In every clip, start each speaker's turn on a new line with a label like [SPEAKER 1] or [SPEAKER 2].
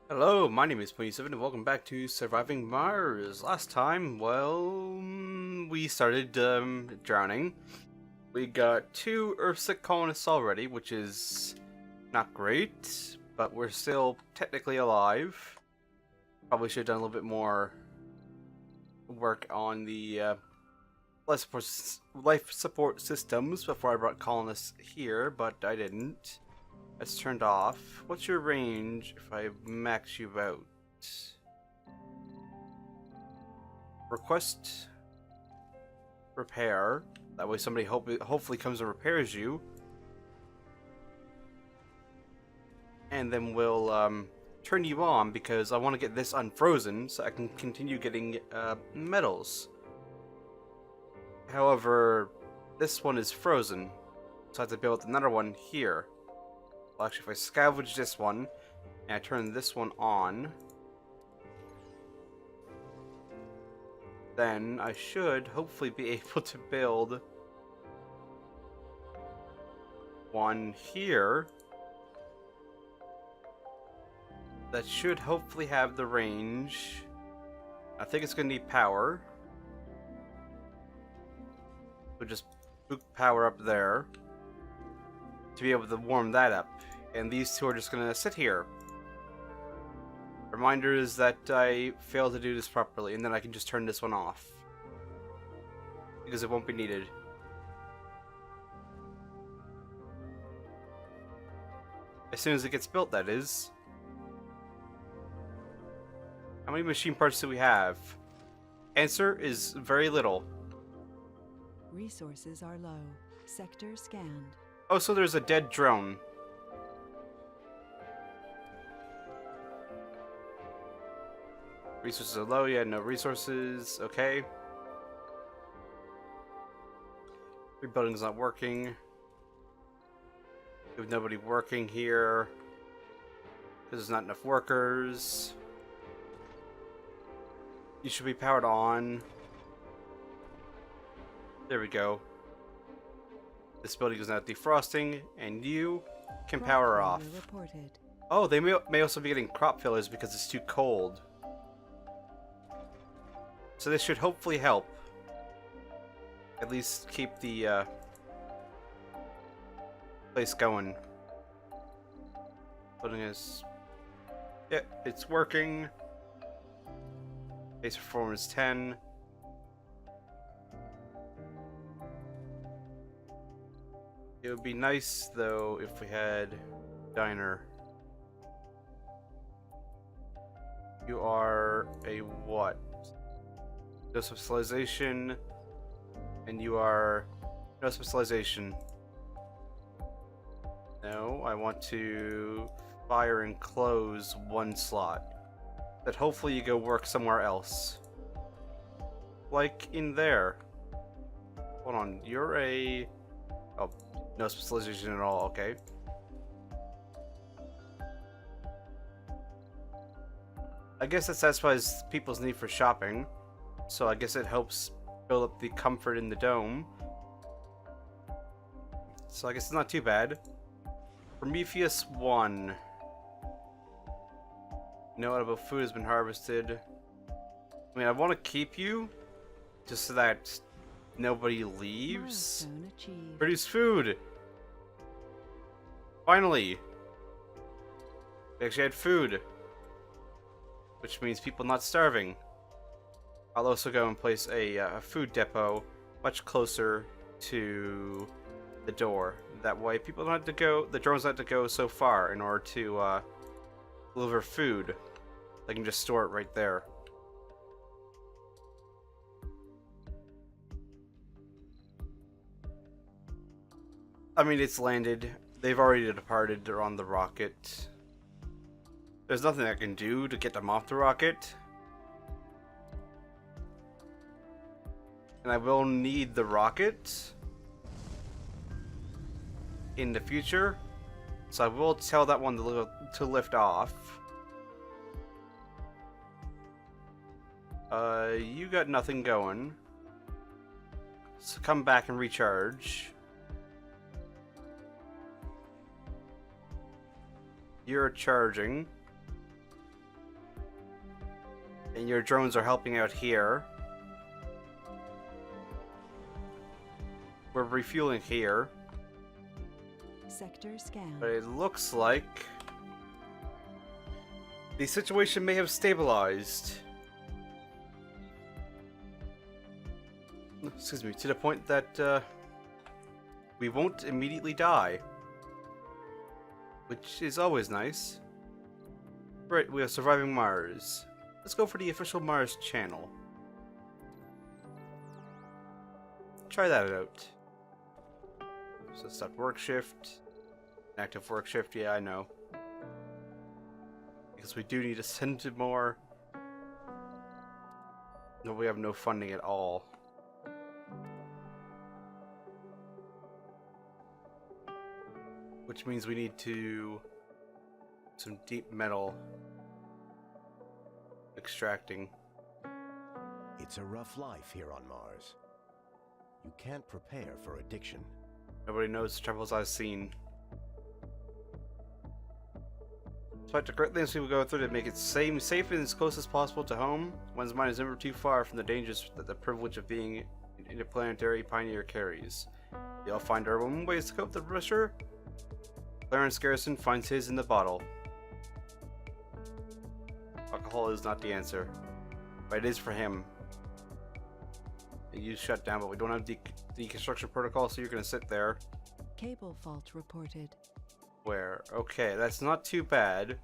[SPEAKER 1] Hello, my name is Pony7 and welcome back to Surviving Mars. Last time, we started drowning. We got 2 Earthsick colonists already, which is not great, but we're still technically alive. Probably should have done a little bit more work on the life support systems before I brought colonists here, but I didn't. That's turned off. What's your range if I max you out? Request repair. That way somebody hopefully comes and repairs you. And then we'll turn you on because I want to get this unfrozen so I can continue getting medals. However, this one is frozen, so I have to build another one here. Well, actually, if I scavenge this one and I turn this one on, then I should hopefully be able to build one here that should hopefully have the range. I think it's going to need power. So just boot power up there to be able to warm that up. And these two are just going to sit here. Reminder is that I failed to do this properly, and then I can just turn this one off. Because it won't be needed. As soon as it gets built, that is. How many machine parts do we have? Answer is very little.
[SPEAKER 2] Resources are low. Sector scanned.
[SPEAKER 1] Oh, so there's a dead drone. Resources are low, yeah, no resources, okay. Rebuilding's not working. We have nobody working here. Because there's not enough workers. You should be powered on. There we go. This building is now defrosting, and you can power off.
[SPEAKER 2] Reported.
[SPEAKER 1] Oh, they may also be getting crop fillers because it's too cold. So this should hopefully help. At least keep the place going. Building is... yeah, it's working. Base performance 10. It would be nice, though, if we had diner. You are a what? No specialization, and you are no specialization. No, I want to fire and close one slot. That hopefully you go work somewhere else. Like in there. Hold on, you're a... oh, no specialization at all, okay. I guess that satisfies people's need for shopping. So I guess it helps build up the comfort in the dome. So I guess it's not too bad. Prometheus 1. No edible food has been harvested. I mean, I want to keep you just so that nobody leaves.
[SPEAKER 2] Milestone achieved.
[SPEAKER 1] Produce food! Finally! We actually had food. Which means people not starving. I'll also go and place a food depot much closer to the door. That way people don't have to go, the drones don't have to go so far in order to deliver food. They can just store it right there. I mean, it's landed. They've already departed. They're on the rocket. There's nothing I can do to get them off the rocket. And I will need the rocket in the future. So I will tell that one to lift off. You got nothing going. So come back and recharge. You're charging. And your drones are helping out here. We're refueling here.
[SPEAKER 2] Sector scanned.
[SPEAKER 1] But it looks like the situation may have stabilized. Excuse me, to the point that we won't immediately die. Which is always nice. Right, we are surviving Mars. Let's go for the official Mars channel. Try that out. So stop work shift. Active work shift, yeah, I know. Because we do need to send it more. No, we have no funding at all. Which means we need to some deep metal extracting.
[SPEAKER 3] It's a rough life here on Mars. You can't prepare for addiction.
[SPEAKER 1] Nobody knows the troubles I've seen. Despite the great lengths we will go through to make it safe and as close as possible to home, one's mind is never too far from the dangers that the privilege of being an interplanetary pioneer carries. They all find their own ways to cope with the pressure. Clarence Garrison finds his in the bottle. Alcohol is not the answer, but it is for him. You shut down, but we don't have deconstruction protocol, so you're gonna sit there.
[SPEAKER 2] Cable fault reported.
[SPEAKER 1] Where? Okay, that's not too bad.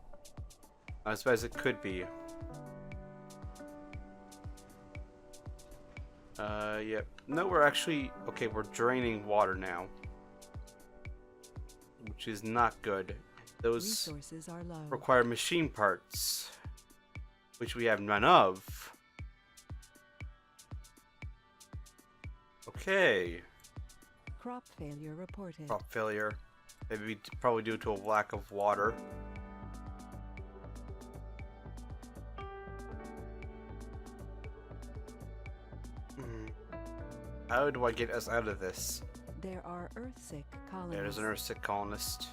[SPEAKER 1] Not as bad as it could be. Yep. No, we're actually... Okay, we're draining water now. Which is not good. Those
[SPEAKER 2] Resources are low.
[SPEAKER 1] require machine parts. Which we have none of. Okay.
[SPEAKER 2] Crop failure reported.
[SPEAKER 1] Crop failure. Maybe probably due to a lack of water. How do I get us out of this?
[SPEAKER 2] There are Earthsick colonists.
[SPEAKER 1] There's an Earthsick colonist.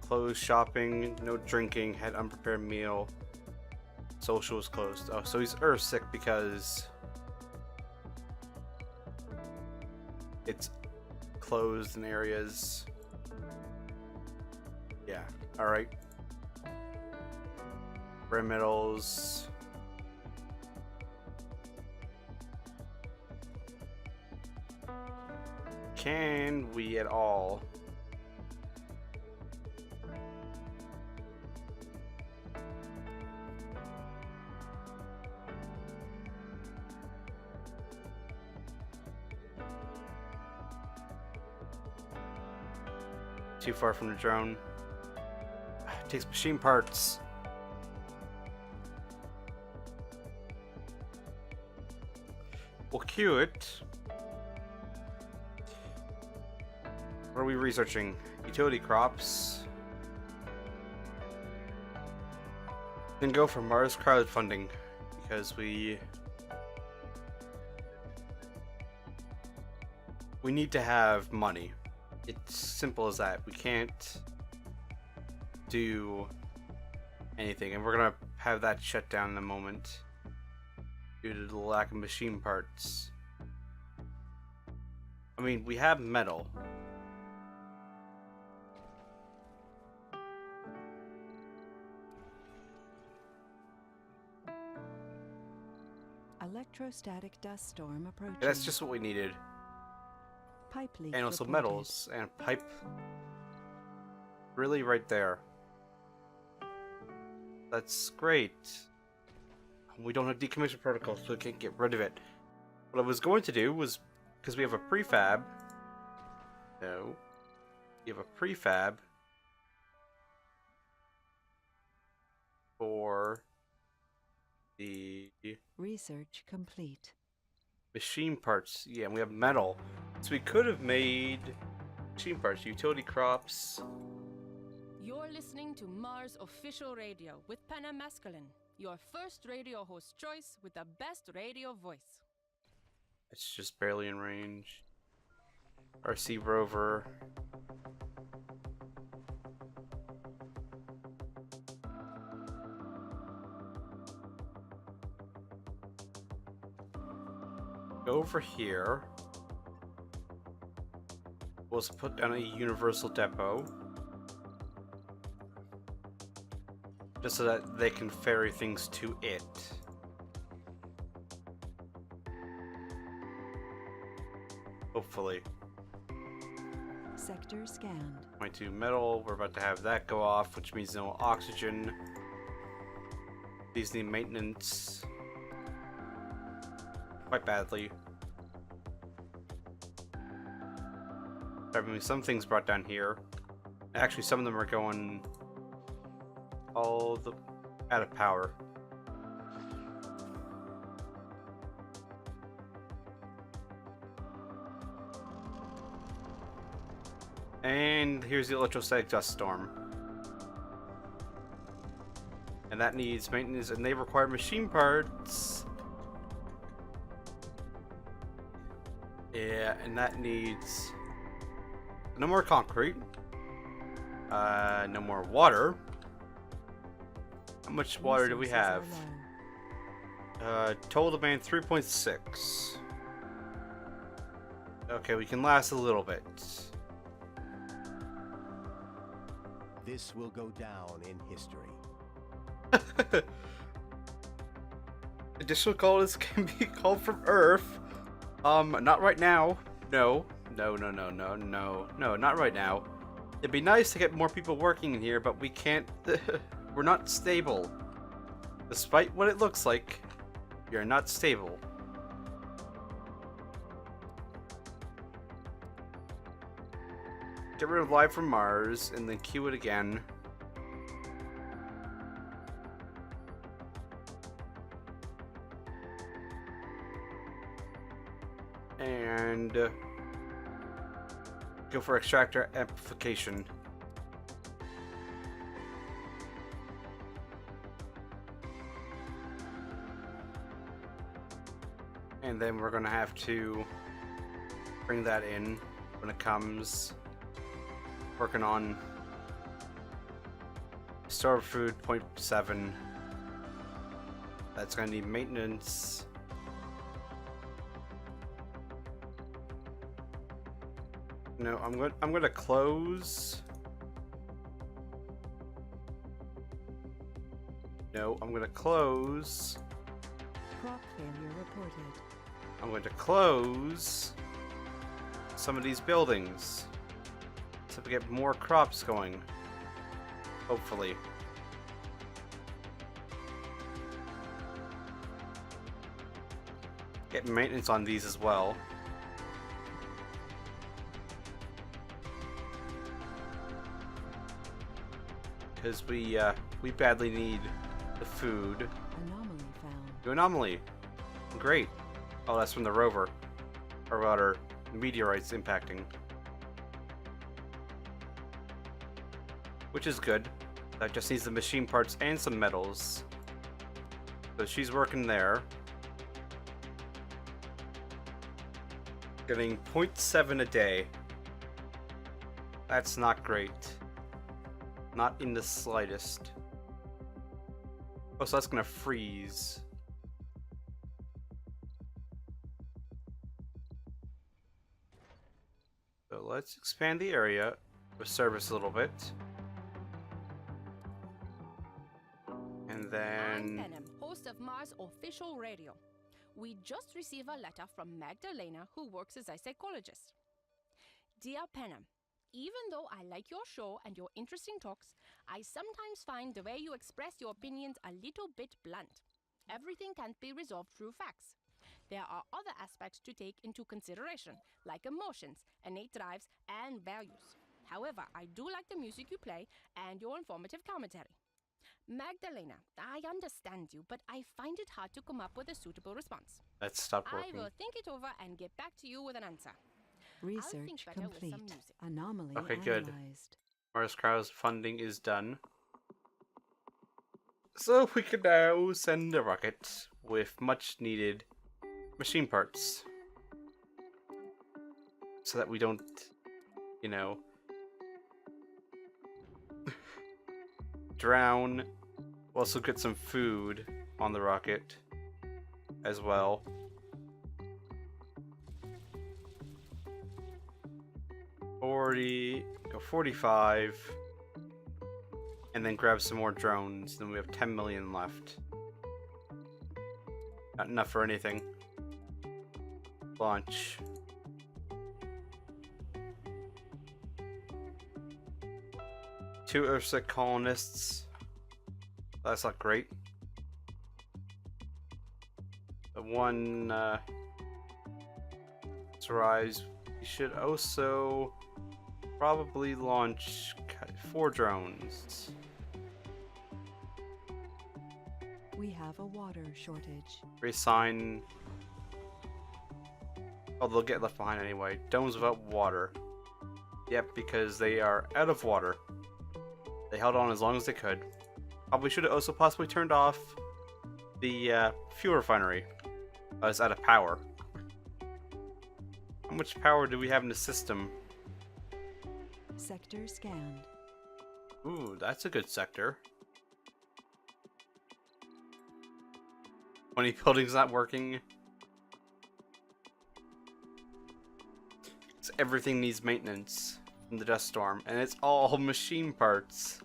[SPEAKER 1] Closed shopping, no drinking, had unprepared meal. Social is closed. Oh, so he's Earthsick because it's closed in areas. Yeah, alright. Rare metals. Can we at all? Too far from the drone. It takes machine parts. We'll queue it. What are we researching? Utility crops. Then go for Mars crowdfunding because we need to have money. It's simple as that. We can't do anything, and we're gonna have that shut down in a moment due to the lack of machine parts. I mean, we have metal.
[SPEAKER 2] Electrostatic dust storm approaching.
[SPEAKER 1] Yeah, that's just what we needed.
[SPEAKER 2] Pipe leak
[SPEAKER 1] And also
[SPEAKER 2] reported.
[SPEAKER 1] metals and pipe. Really, right there. That's great. We don't have decommission protocols, so we can't get rid of it. What I was going to do was, because we have a prefab. No. We have a prefab for the
[SPEAKER 2] Research complete.
[SPEAKER 1] machine parts. Yeah, and we have metal. So we could have made machine parts, utility crops.
[SPEAKER 4] You're listening to Mars Official Radio with Panna Masculine, your first radio host choice with the best radio voice.
[SPEAKER 1] It's just barely in range. RC rover. Go over here. We'll just put down a universal depot. Just so that they can ferry things to it. Hopefully.
[SPEAKER 2] Sector scanned.
[SPEAKER 1] 22 metal, we're about to have that go off, which means no oxygen. These need maintenance. Quite badly. I mean, some things brought down here. Actually, some of them are going out of power. And here's the electrostatic dust storm. And that needs maintenance, and they require machine parts. Yeah, and that needs no more concrete. No more water. How much water do we have?
[SPEAKER 2] Resources are low.
[SPEAKER 1] Total demand 3.6. Okay, we can last a little bit.
[SPEAKER 3] This will go down in history.
[SPEAKER 1] Additional calls can be called from Earth. Not right now. No, not right now. It'd be nice to get more people working in here, but we can't. We're not stable. Despite what it looks like, we are not stable. Get rid of Live from Mars and then queue it again. And go for extractor amplification. And then we're gonna have to bring that in when it comes. Working on store food 0.7. That's gonna need maintenance. No, I'm gonna close. No, I'm gonna close.
[SPEAKER 2] Crop failure reported.
[SPEAKER 1] I'm going to close some of these buildings so we get more crops going. Hopefully. Get maintenance on these as well. Because we badly need the food.
[SPEAKER 2] Anomaly found.
[SPEAKER 1] New anomaly. Great. Oh, that's from the rover. Or rather, meteorites impacting. Which is good. That just needs the machine parts and some metals. So she's working there. Getting 0.7 a day. That's not great. Not in the slightest. Oh, so that's gonna freeze. So let's expand the area of service a little bit. And
[SPEAKER 4] I'm
[SPEAKER 1] then...
[SPEAKER 4] Venom, host of Mars Official Radio. We just received a letter from Magdalena, who works as a psychologist. Dear Penham, even though I like your show and your interesting talks, I sometimes find the way you express your opinions a little bit blunt. Everything can't be resolved through facts. There are other aspects to take into consideration, like emotions, innate drives, and values. However, I do like the music you play and your informative commentary. Magdalena, I understand you, but I find it hard to come up with a suitable response.
[SPEAKER 1] Let's stop
[SPEAKER 4] I
[SPEAKER 1] working.
[SPEAKER 4] will think it over and get back to you with an answer.
[SPEAKER 2] Research
[SPEAKER 4] think better with some
[SPEAKER 2] complete.
[SPEAKER 4] music.
[SPEAKER 2] Anomaly
[SPEAKER 1] Okay, good.
[SPEAKER 2] analyzed.
[SPEAKER 1] Mars crowdfunding is done. So we can now send a rocket with much needed machine parts. so that we don't, you know, drown. We'll also get some food on the rocket as well. Go 45, and then grab some more drones. Then we have 10 million left. Not enough for anything. Launch. Two Earthsec colonists. That's not great. The one rise. We should also probably launch 4 drones.
[SPEAKER 2] We have a water shortage.
[SPEAKER 1] Reassign. Oh, they'll get left behind anyway. Domes without water. Yep, because they are out of water. They held on as long as they could. Probably should have also possibly turned off the fuel refinery. It's out of power. How much power do we have in the system?
[SPEAKER 2] Sector scanned.
[SPEAKER 1] Ooh, that's a good sector. 20 buildings not working. So everything needs maintenance from the dust storm, and it's all machine parts.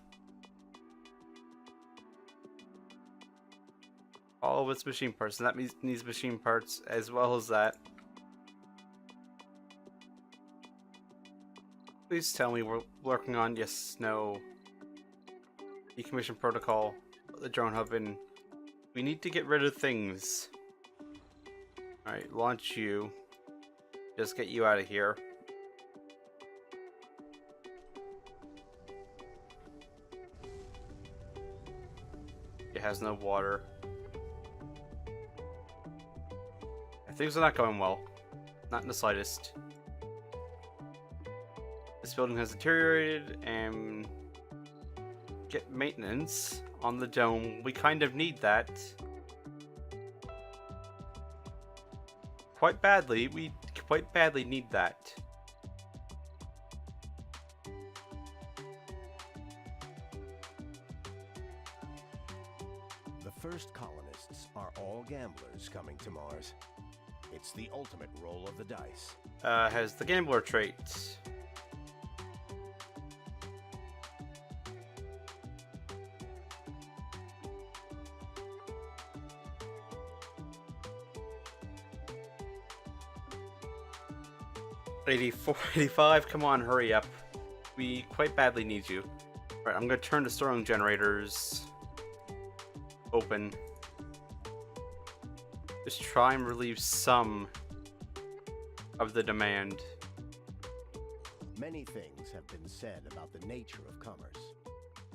[SPEAKER 1] All of it's machine parts, and that needs machine parts as well as that. Please tell me we're working on yes, no. Decommission protocol, the drone hub, and we need to get rid of things. Alright, launch you. Just get you out of here. It has no water. Things are not going well. Not in the slightest. This building has deteriorated, and get maintenance on the dome. We kind of need that. Quite badly. We quite badly need that.
[SPEAKER 3] The first colonists are all gamblers coming to Mars. It's the ultimate roll of the dice.
[SPEAKER 1] Has the gambler traits. $84, $85, come on, hurry up. We quite badly need you. Alright, I'm gonna turn the storing generators open. Just try and relieve some of the demand.
[SPEAKER 3] Many things have been said about the nature of commerce.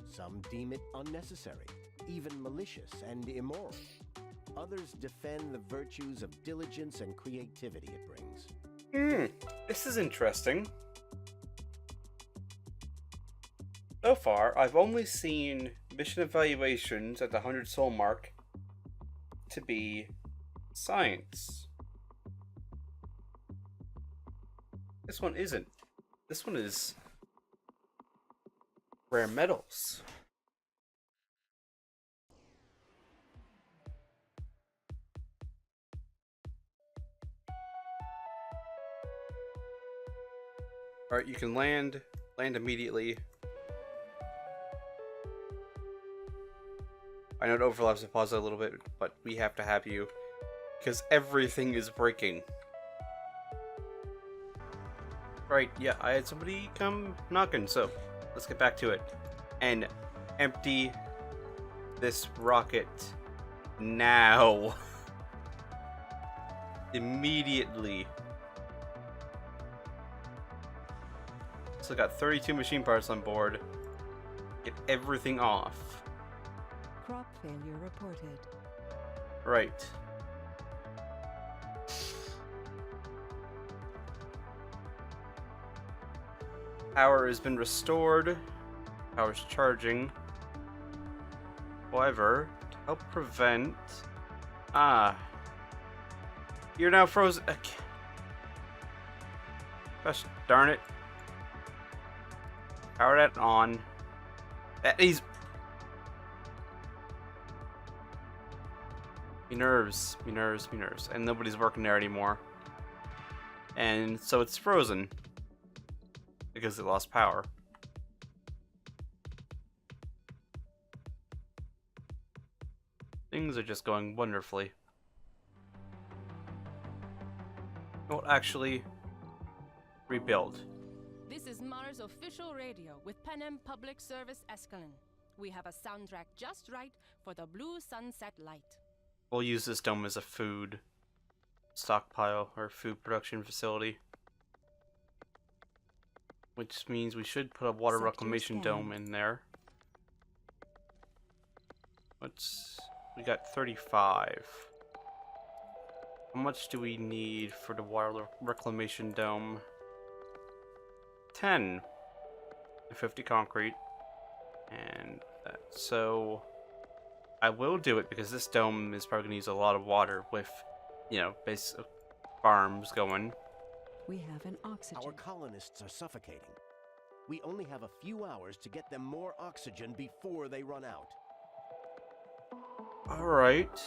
[SPEAKER 3] Some deem it unnecessary, even malicious and immoral. Others defend the virtues of diligence and creativity it brings.
[SPEAKER 1] This is interesting. So far, I've only seen mission evaluations at the 100 soul mark to be science. This one isn't. This one is rare metals. Alright, you can land immediately. I know it overlaps the pause a little bit, but we have to have you. Because everything is breaking. Right, yeah, I had somebody come knocking, so let's get back to it. And empty this rocket now. Immediately. So got 32 machine parts on board. Get everything off.
[SPEAKER 2] Crop failure reported.
[SPEAKER 1] Right. Power has been restored. Power's charging. However, to help prevent... You're now frozen. Gosh darn it. Power that on. He's... Me nerves. And nobody's working there anymore. And so it's frozen. Because it lost power. Things are just going wonderfully. Well, actually, rebuild.
[SPEAKER 4] This is Mars official radio with Panem Public Service Escalon. We have a soundtrack just right for the blue sunset light.
[SPEAKER 1] We'll use this dome as a food stockpile or food production facility. Which means we should put a water
[SPEAKER 2] Sector
[SPEAKER 1] reclamation
[SPEAKER 2] scan.
[SPEAKER 1] dome in there. We got 35. How much do we need for the water reclamation dome? 10. 50 concrete. And so I will do it because this dome is probably going to use a lot of water with, you know, basic farms going.
[SPEAKER 2] We have an oxygen.
[SPEAKER 3] Our colonists are suffocating. We only have a few hours to get them more oxygen before they run out.
[SPEAKER 1] Alright.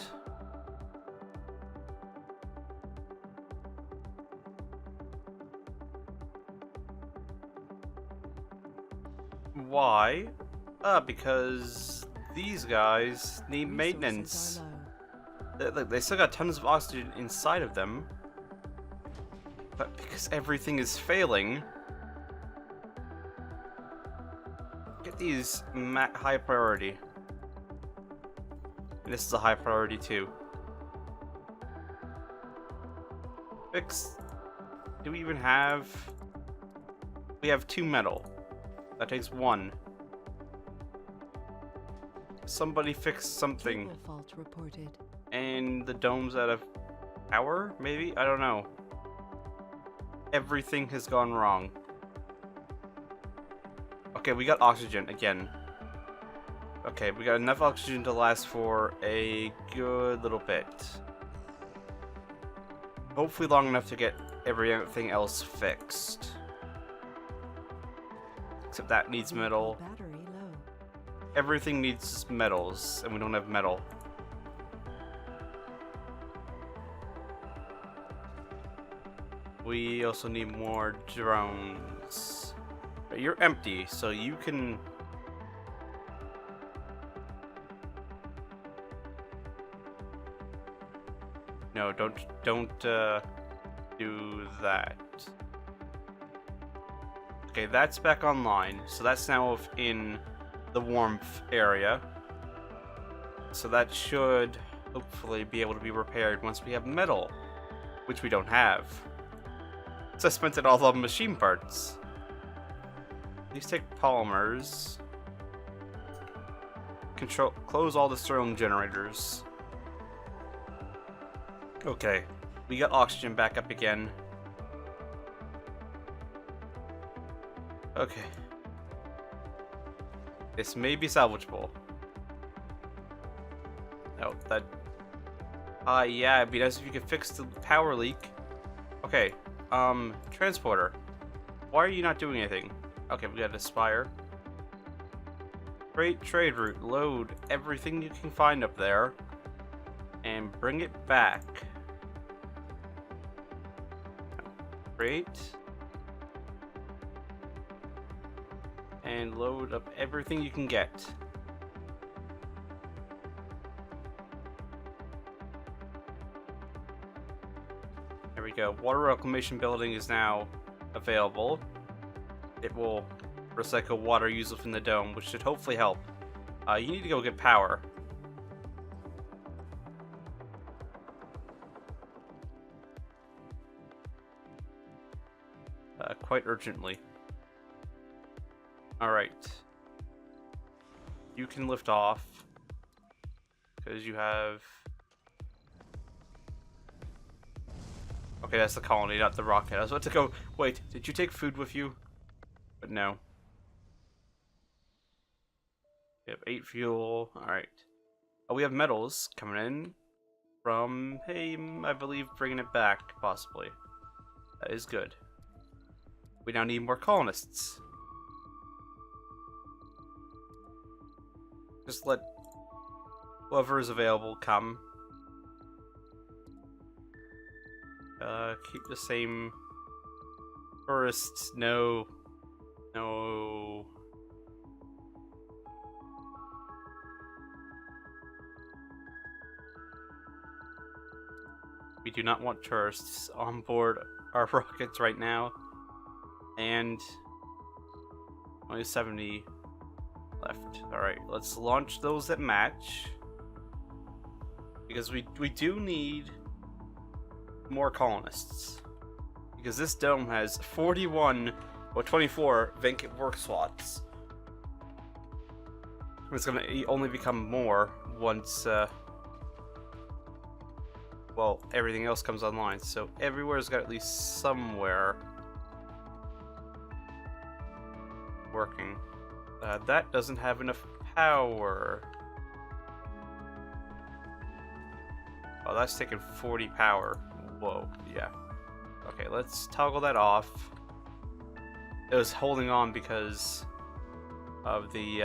[SPEAKER 1] Why? Because these guys need maintenance.
[SPEAKER 2] Resources are low.
[SPEAKER 1] They still got tons of oxygen inside of them. But because everything is failing, get these high priority. And this is a high priority too. Fix. Do we even have? We have 2 metal. That takes 1. Somebody fix something.
[SPEAKER 2] Cable fault reported.
[SPEAKER 1] And the dome's out of power? Maybe? I don't know. Everything has gone wrong. Okay, we got oxygen again. Okay, we got enough oxygen to last for a good little bit. Hopefully long enough to get everything else fixed. Except that needs metal.
[SPEAKER 2] Battery low.
[SPEAKER 1] Everything needs metals, and we don't have metal. We also need more drones. But you're empty, so you can... No, don't do that. Okay, that's back online, so that's now in the warmth area. So that should hopefully be able to be repaired once we have metal, which we don't have. So I spent it all on machine parts. These take polymers. Close all the stirling generators. Okay, we got oxygen back up again. Okay. This may be salvageable. No, that... yeah, it'd be nice if you could fix the power leak. Okay, transporter. Why are you not doing anything? Okay, we got Aspire. Great trade route. Load everything you can find up there. And bring it back. Great. And load up everything you can get. There we go. Water reclamation building is now available. It will recycle water used within the dome, which should hopefully help. You need to go get power. Quite urgently. Alright. You can lift off. Because you have... Okay, that's the colony, not the rocket. I was about to go... Wait, did you take food with you? But no. We have 8 fuel. Alright. Oh, we have metals coming in from... Hey, I believe bringing it back, possibly. That is good. We now need more colonists. Just let whoever is available come. Keep the same tourists. No. No. We do not want tourists on board our rockets right now. And only 70 left. Alright, let's launch those that match. Because we do need more colonists. Because this dome has 41 or 24 vacant work slots. It's gonna only become more once well, everything else comes online. So everywhere's got at least somewhere working. That doesn't have enough power. Oh, that's taking 40 power. Whoa, yeah. Okay, let's toggle that off. It was holding on because of the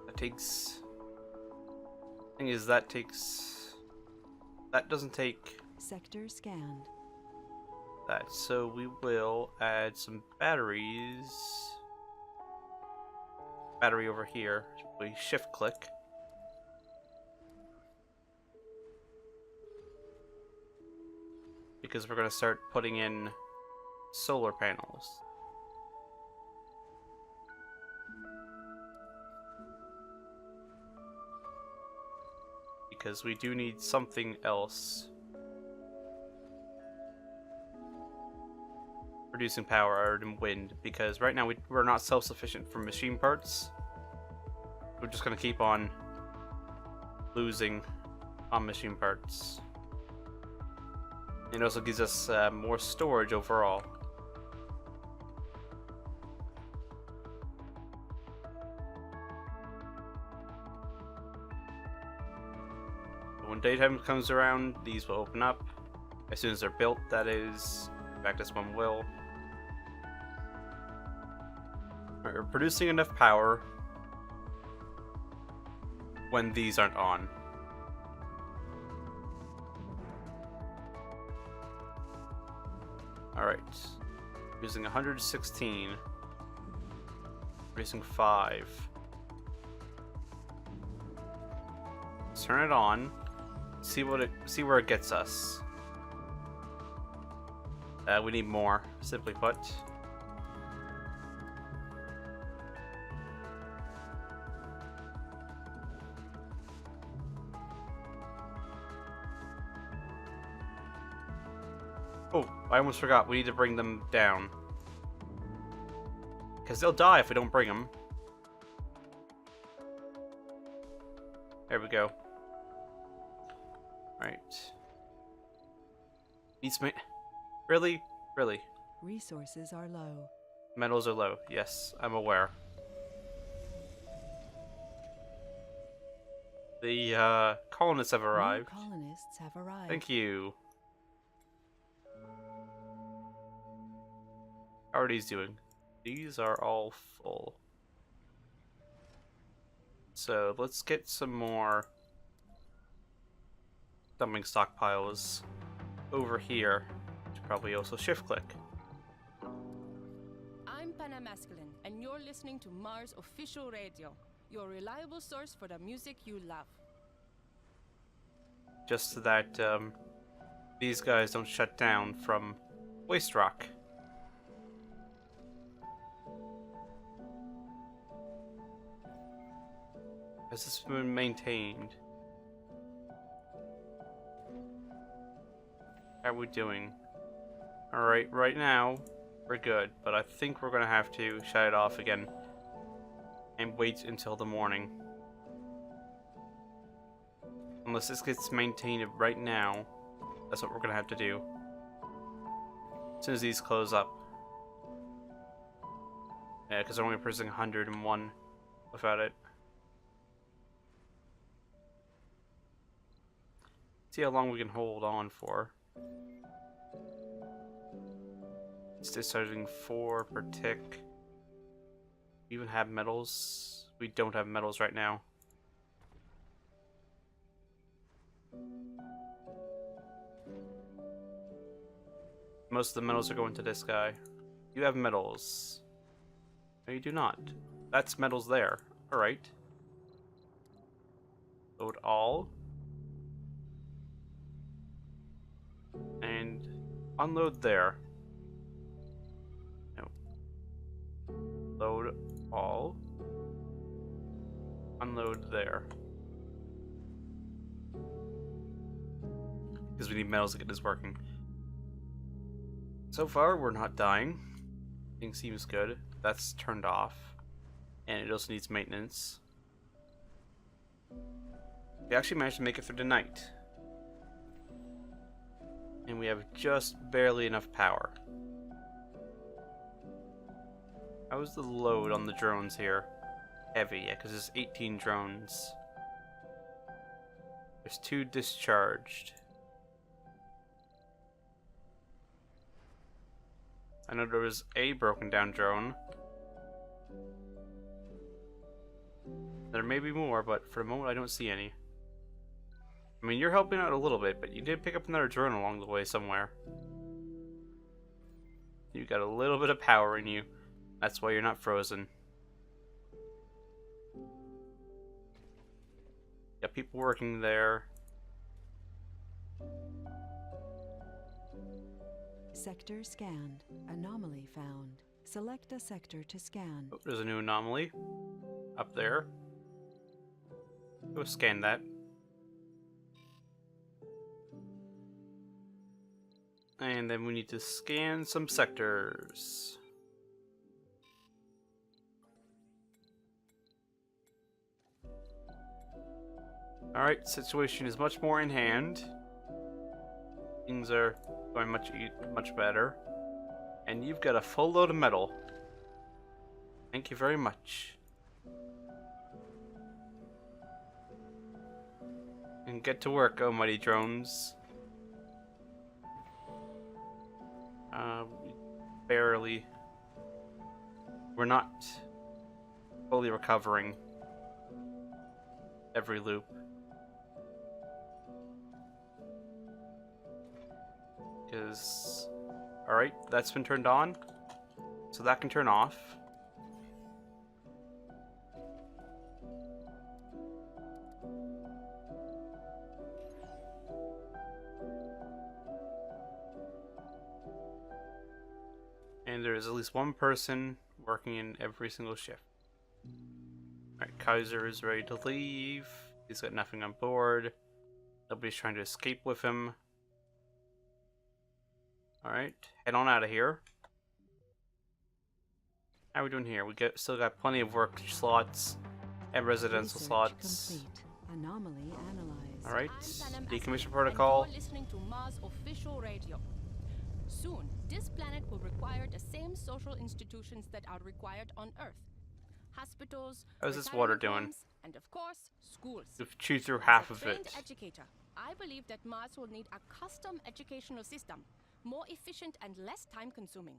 [SPEAKER 1] that takes thing is that doesn't take
[SPEAKER 2] Sector scanned.
[SPEAKER 1] that, so we will add some batteries. Battery over here. We shift click. Because we're going to start putting in solar panels. Because we do need something else. Producing power other than wind, because right now we're not self-sufficient for machine parts. We're just going to keep on losing on machine parts. It also gives us more storage overall. When daytime comes around, these will open up. As soon as they're built, that is. In fact, this one will. Alright, we're producing enough power when these aren't on. Alright. Using 116. Producing 5. Let's turn it on. See where it gets us. We need more, simply put. Oh, I almost forgot. We need to bring them down. Because they'll die if we don't bring them. There we go. Right. Needs me. Really? Really?
[SPEAKER 2] Resources are low.
[SPEAKER 1] Metals are low. Yes, I'm aware. The colonists have arrived.
[SPEAKER 2] New colonists have arrived.
[SPEAKER 1] Thank you. How are these doing? These are all full. So let's get some more dumping stockpiles over here. Probably also shift click.
[SPEAKER 4] I'm Panamasculine, and you're listening to Mars Official Radio, your reliable source for the music you love.
[SPEAKER 1] Just so that these guys don't shut down from waste rock. Has this been maintained? How are we doing? Alright, right now, we're good, but I think we're gonna have to shut it off again and wait until the morning. Unless this gets maintained right now, that's what we're gonna have to do. As soon as these close up. Yeah, because they're only producing 101 without it. See how long we can hold on for. It's discharging 4 per tick. We even have metals. We don't have metals right now. Most of the metals are going to this guy. You have metals. No, you do not. That's metals there. Alright. Load all. And unload there. No. Load all. Unload there. Because we need metals to get this working. So far, we're not dying. Thing seems good. That's turned off. And it also needs maintenance. We actually managed to make it through the night. And we have just barely enough power. How's the load on the drones here? Heavy, yeah, because there's 18 drones. There's 2 discharged. I know there was a broken down drone. There may be more, but for the moment I don't see any. I mean, you're helping out a little bit, but you did pick up another drone along the way somewhere. You got a little bit of power in you. That's why you're not frozen. Got people working there.
[SPEAKER 2] Sector scanned. Anomaly found. Select a sector to scan.
[SPEAKER 1] Oh, there's a new anomaly. Up there. Go scan that. And then we need to scan some sectors. Alright, situation is much more in hand. Things are going much better. And you've got a full load of metal. Thank you very much. And get to work, oh mighty drones. Barely. We're not fully recovering every loop. Because, alright, that's been turned on. So that can turn off. And there's at least one person working in every single shift. Alright, Kaiser is ready to leave. He's got nothing on board. Nobody's trying to escape with him. Alright, head on out of here. How are we doing here? We still got plenty of work slots and residential
[SPEAKER 2] Research
[SPEAKER 1] slots.
[SPEAKER 2] complete. Anomaly analyzed.
[SPEAKER 1] Alright,
[SPEAKER 4] I'm Panam
[SPEAKER 1] decommission
[SPEAKER 4] Asad,
[SPEAKER 1] protocol.
[SPEAKER 4] And you're listening to Mars official radio. Soon, this planet will require the same social institutions that are required on Earth. Hospitals,
[SPEAKER 1] How's this water
[SPEAKER 4] retirement
[SPEAKER 1] doing?
[SPEAKER 4] homes, and of course, schools.
[SPEAKER 1] We've chewed through
[SPEAKER 4] As
[SPEAKER 1] half
[SPEAKER 4] a
[SPEAKER 1] of
[SPEAKER 4] trained
[SPEAKER 1] it.
[SPEAKER 4] educator, I believe that Mars will need a custom educational system, more efficient and less time-consuming.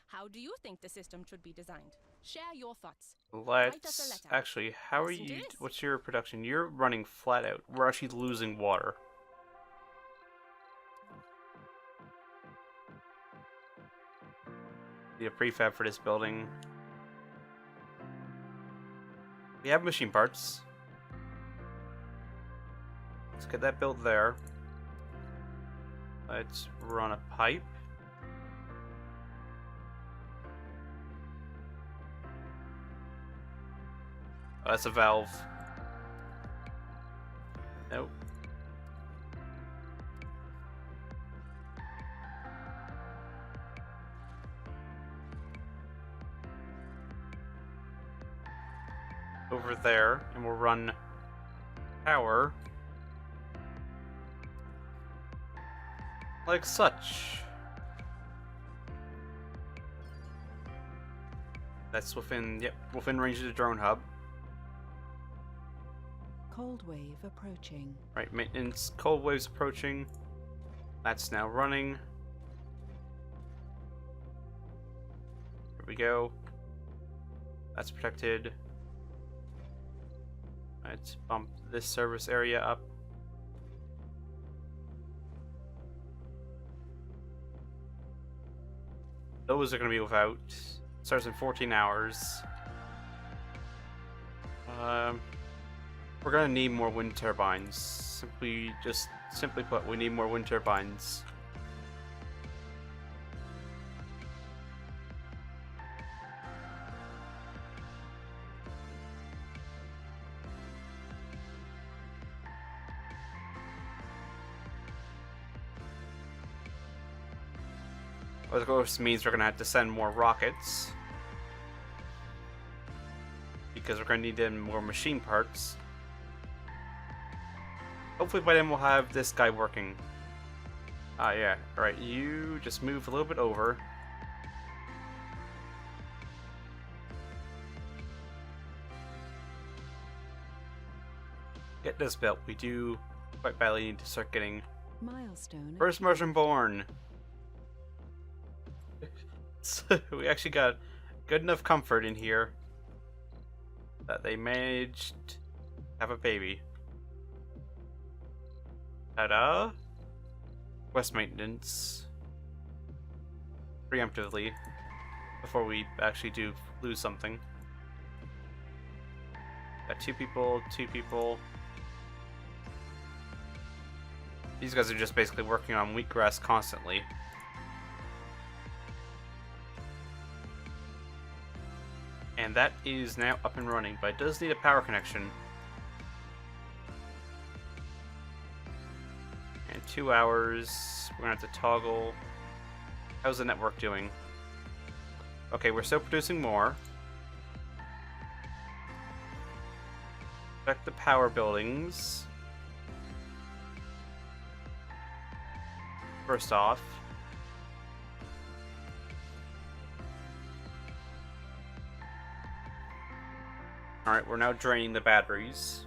[SPEAKER 4] How do you think the system should be designed? Share your thoughts. Write us a
[SPEAKER 1] Let's
[SPEAKER 4] letter.
[SPEAKER 1] actually, how are
[SPEAKER 4] Listen to
[SPEAKER 1] you?
[SPEAKER 4] this.
[SPEAKER 1] What's your production? You're running flat out. We're actually losing water. Need a prefab for this building. We have machine parts. Let's get that built there. Let's run a pipe. Oh, that's a valve. Nope. Over there, and we'll run power like such. That's within range of the drone hub.
[SPEAKER 2] Cold wave approaching.
[SPEAKER 1] Right, maintenance. Cold waves approaching. That's now running. Here we go. That's protected. Let's bump this service area up. Those are going to be without. Starts in 14 hours. We're going to need more wind turbines. Simply put, we need more wind turbines. Of course, means we're going to have to send more rockets. Because we're going to need them more machine parts. Hopefully by then we'll have this guy working. Ah, yeah. Alright, you just move a little bit over. Get this built. We do quite badly need to start getting
[SPEAKER 2] Milestone.
[SPEAKER 1] first Martian born. So we actually got good enough comfort in here that they managed to have a baby. Ta-da! Quest maintenance. Preemptively. Before we actually do lose something. Got two people. These guys are just basically working on wheatgrass constantly. And that is now up and running, but it does need a power connection. And 2 hours, we're gonna have to toggle. How's the network doing? Okay, we're still producing more. Check the power buildings. First off. Alright, we're now draining the batteries.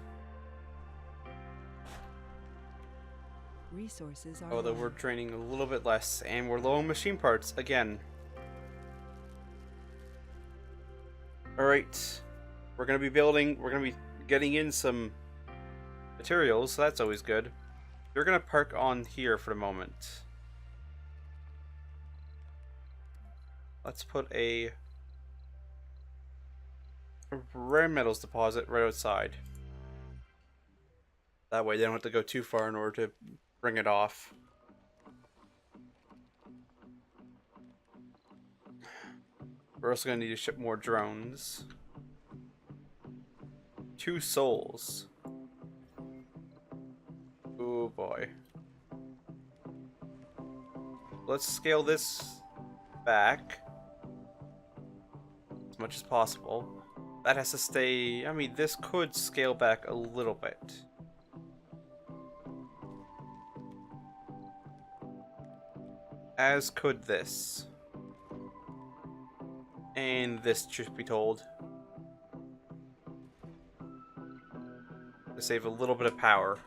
[SPEAKER 2] Resources are
[SPEAKER 1] Although
[SPEAKER 2] low.
[SPEAKER 1] we're draining a little bit less, and we're low on machine parts again. Alright. We're gonna be getting in some materials, so that's always good. We're gonna park on here for the moment. Let's put a rare metals deposit right outside. That way they don't have to go too far in order to bring it off. We're also going to need to ship more drones. 2 souls. Oh boy. Let's scale this back as much as possible. That has to stay. I mean, this could scale back a little bit. As could this. And this, truth be told. To save a little bit of power.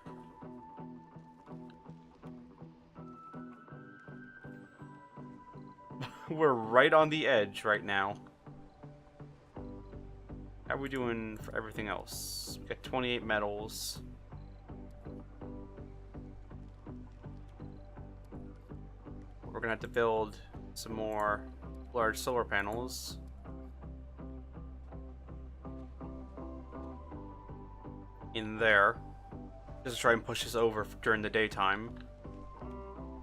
[SPEAKER 1] We're right on the edge right now. How are we doing for everything else? We got 28 metals. We're gonna have to build some more large solar panels. In there. Just to try and push this over during the daytime.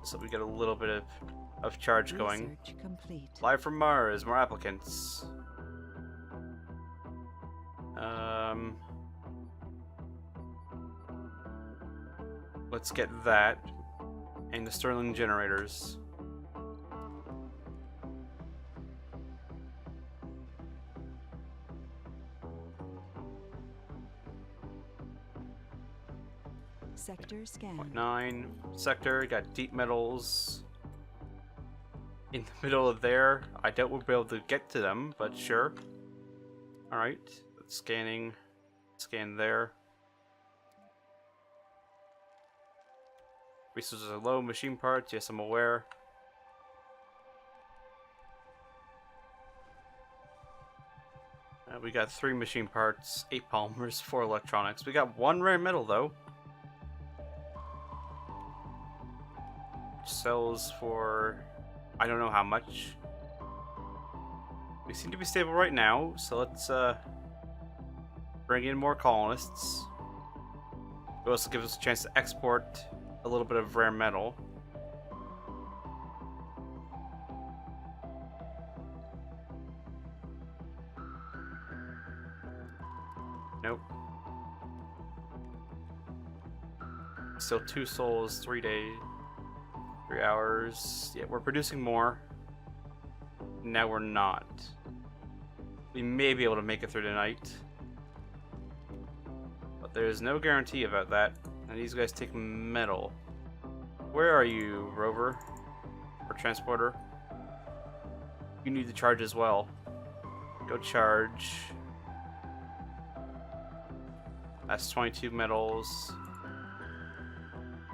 [SPEAKER 1] So we get a little bit of charge going.
[SPEAKER 2] Research complete.
[SPEAKER 1] Live from Mars, more applicants. Let's get that. And the Stirling generators.
[SPEAKER 2] Sector scan.
[SPEAKER 1] 9 sector, got deep metals in the middle of there. I doubt we'll be able to get to them, but sure. Alright, scanning. Scan there. Resources are low. Machine parts. Yes, I'm aware. We got 3 machine parts, 8 polymers, 4 electronics. We got 1 rare metal though. Which sells for I don't know how much. We seem to be stable right now, so let's bring in more colonists. It also gives us a chance to export a little bit of rare metal. Nope. Still 2 souls, 3 days, 3 hours. Yeah, we're producing more. Now we're not. We may be able to make it through the night. But there's no guarantee about that. And these guys take metal. Where are you, rover? Or transporter? You need to charge as well. Go charge. That's 22 metals.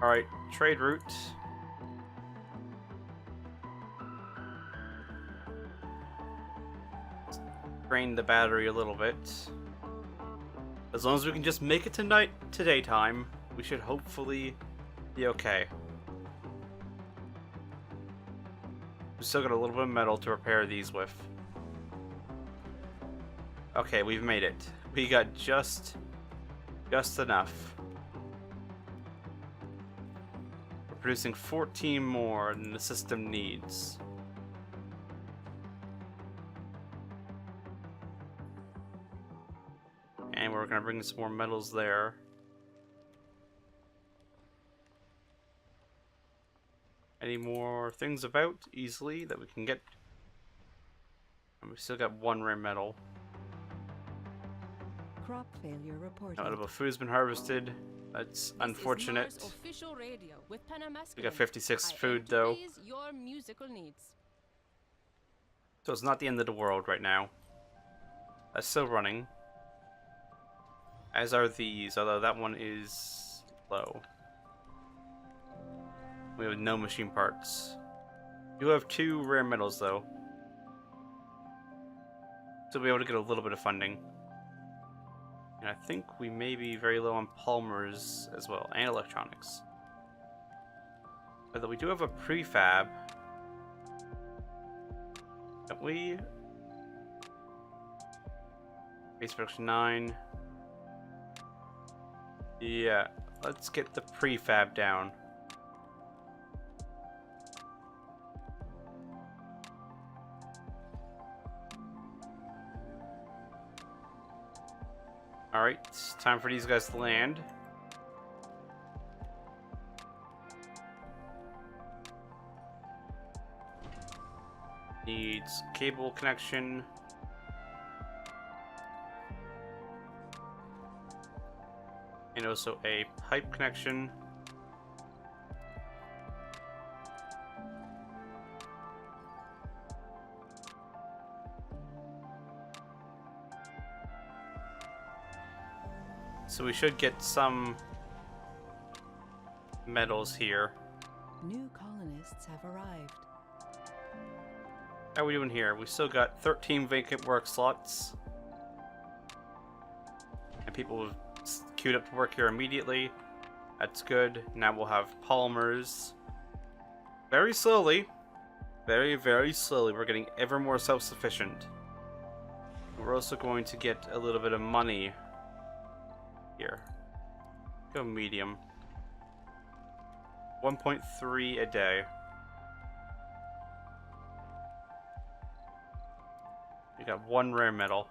[SPEAKER 1] Alright, trade route. Drain the battery a little bit. As long as we can just make it tonight to daytime, we should hopefully be okay. We still got a little bit of metal to repair these with. Okay, we've made it. We got just enough. We're producing 14 more than the system needs. And we're gonna bring some more metals there. Any more things about easily that we can get? And we still got 1 rare metal.
[SPEAKER 2] Crop failure reported.
[SPEAKER 1] No edible food's been harvested. That's unfortunate.
[SPEAKER 4] This is Mars official radio with Panamasculine.
[SPEAKER 1] We got 56
[SPEAKER 4] I
[SPEAKER 1] food
[SPEAKER 4] aim to
[SPEAKER 1] though.
[SPEAKER 4] please your musical needs.
[SPEAKER 1] So it's not the end of the world right now. That's still running. As are these, although that one is low. We have no machine parts. You have 2 rare metals though. So we'll be able to get a little bit of funding. And I think we may be very low on polymers as well, and electronics. Although we do have a prefab. Don't we? Base production 9. Yeah, let's get the prefab down. Alright, it's time for these guys to land. Needs cable connection. And also a pipe connection. So we should get some metals here.
[SPEAKER 2] New colonists have arrived.
[SPEAKER 1] How are we doing here? We still got 13 vacant work slots. And people have queued up to work here immediately. That's good. Now we'll have polymers. Very slowly. Very, very slowly. We're getting ever more self-sufficient. We're also going to get a little bit of money here. Go medium. 1.3 a day. We got 1 rare metal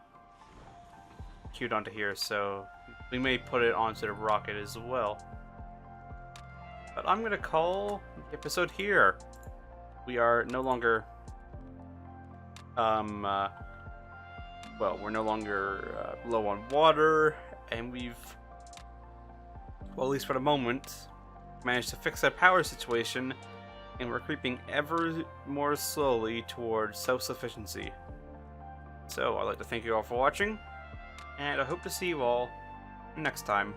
[SPEAKER 1] queued onto here, so we may put it onto the rocket as well. But I'm gonna call the episode here. We are no longer well, we're no longer low on water, and we've, well, at least for the moment, managed to fix our power situation, and we're creeping ever more slowly towards self-sufficiency. So I'd like to thank you all for watching, and I hope to see you all next time.